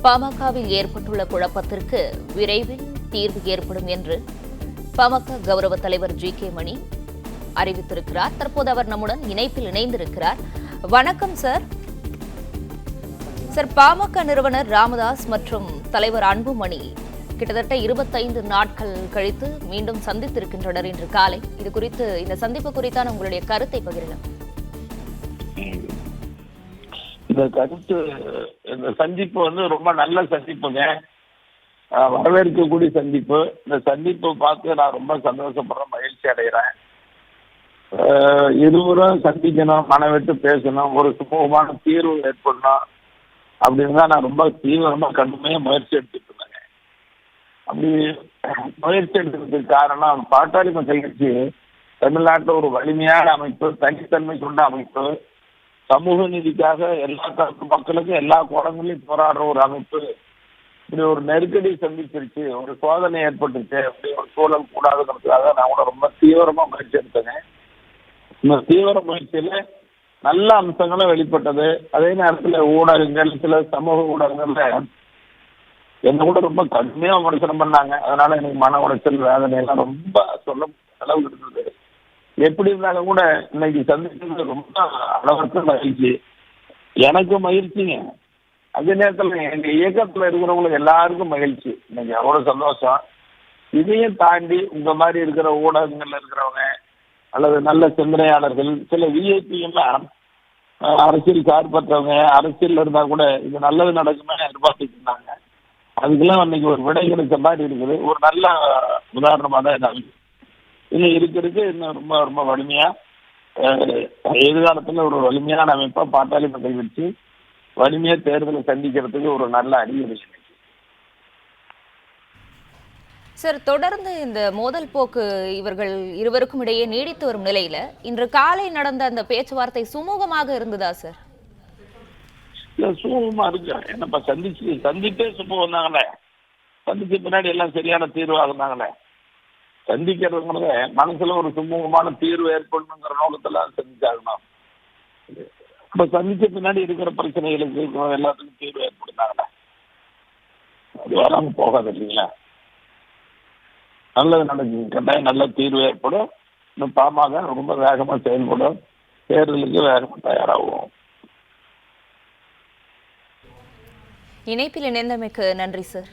பாமகவில் ஏற்பட்டுள்ள குழப்பத்திற்கு விரைவில் தீர்வு ஏற்படும் என்று பாமக கௌரவ தலைவர் ஜி.கே. மணி அறிவித்திருக்கிறார். தற்போது அவர் நம்முடன் இணைப்பில் இணைந்திருக்கிறார். வணக்கம் சார். சார், பாமக நிறுவனர் ராமதாஸ் மற்றும் தலைவர் அன்புமணி கிட்டத்தட்ட 25 நாட்கள் கழித்து மீண்டும் சந்தித்திருக்கின்றனர் இன்று காலை. இது குறித்து, இந்த சந்திப்பு குறித்தான உங்களுடைய கருத்தை பகிரலாம். இந்த கருத்து, இந்த சந்திப்பு ரொம்ப நல்ல சந்திப்புங்க. வரவேற்கக்கூடிய சந்திப்பு. இந்த சந்திப்பை பார்த்து நான் ரொம்ப சந்தோஷப்படுறேன், மகிழ்ச்சி அடைகிறேன். இருவரும் சந்திக்கணும், மனவிட்டு பேசணும், ஒரு சுமூகமான தீர்வு ஏற்படணும் அப்படின்னு தான் நான் ரொம்ப தீவிரமா கடுமையாக முயற்சி எடுத்துட்டு இருந்தேங்க. அப்படி முயற்சி எடுக்கிறதுக்கு காரணம், பாட்டாளி மக்கள் கட்சி தமிழ்நாட்டில் ஒரு வலிமையான அமைப்பு, தனித்தன்மை கொண்ட அமைப்பு, சமூக நீதிக்காக எல்லா தரப்பு மக்களுக்கும் எல்லா கோணங்களையும் போராடுற ஒரு அமைப்பு. இப்படி ஒரு நெருக்கடி சந்திச்சிருச்சு, ஒரு சோதனை ஏற்பட்டுச்சு, அப்படி ஒரு சூழல் கூடாதுங்கிறதுக்காக நான் கூட ரொம்ப தீவிரமா முயற்சி எடுத்தேங்க. இந்த தீவிர முயற்சியில நல்ல அம்சங்களும் வெளிப்பட்டது. அதே நேரத்தில் ஊடகங்கள், சில சமூக ஊடகங்கள்ல என்ன கூட ரொம்ப கடுமையா விமர்சனம் பண்ணாங்க. அதனால எனக்கு மன உளைச்சல், வேதனை எல்லாம் ரொம்ப சொல்ல அளவு இருந்தது. எப்படி இருந்தாலும் கூட இன்னைக்கு சந்திச்சது ரொம்ப அளவுக்கு மகிழ்ச்சி. எனக்கு மகிழ்ச்சிங்க. அதே நேரத்தில் எங்க இயக்கத்துல இருக்கிறவங்களுக்கு எல்லாருக்கும் மகிழ்ச்சி. இன்னைக்கு அவ்வளவு சந்தோஷம். இதையும் தாண்டி உங்க மாதிரி இருக்கிற ஊடகங்கள்ல இருக்கிறவங்க அல்லது நல்ல சிந்தனையாளர்கள், சில விஐபி எல்லாம் அரசியல் சார்பற்றவங்க, அரசியல் இருந்தா கூட இது நல்லது நடக்குமே எதிர்பார்த்துட்டு இருந்தாங்க. அதுக்கெல்லாம் இன்னைக்கு ஒரு விடை கிடைச்ச மாதிரி இருக்குது. ஒரு நல்ல உதாரணமா தான் இன்னும் இருக்கிறது. இன்னும் ரொம்ப ரொம்ப வலிமையா, எதிர்காலத்துல ஒரு வலிமையான அமைப்பா பாட்டாளி மக்கள் கட்சி வலிமையா தேர்தலை சந்திக்கிறதுக்கு ஒரு நல்ல அறிகுறி. சார், தொடர்ந்து இந்த மோதல் போக்கு இவர்கள் இருவருக்கும் இடையே நீடித்து வரும் நிலையில இன்று காலை நடந்த அந்த பேச்சுவார்த்தை சுமூகமாக இருந்ததா சார்? இல்ல, சுமூகமா இருக்கு. என்னப்பா சந்திப்பே சுமூகம் வந்தாங்களே, சந்திச்ச பின்னாடி எல்லாம் சரியான தீர்வு ஆகுனாங்களே. சந்திக்கிறதுங்கிறத மனசுல ஒரு சுமூகமான தீர்வு ஏற்படணுங்கிற நோக்கத்துல சந்திச்சாகணும். இப்ப சந்திச்ச பின்னாடி இருக்கிற பிரச்சனைகளுக்கு எல்லாத்துக்கும் தீர்வு ஏற்படுத்தாங்களே, அது வராம போகாது இல்லைங்களா? நல்லது நடக்கும், கட்டாயம் நல்ல தீர்வு ஏற்படும். இன்னும் பாமக ரொம்ப வேகமா செயல்படும், தேர்தலுக்கு வேகமா தயாராகும். இணைப்பில் இணைந்தமைக்கு நன்றி சார்.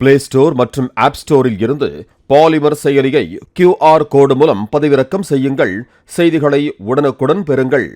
பிளே ஸ்டோர் மற்றும் ஆப் ஸ்டோரில் இருந்து பாலிமர் செயலியை QR கோடு மூலம் பதிவிறக்கம் செய்யுங்கள். செய்திகளை உடனுக்குடன் பெறுங்கள்.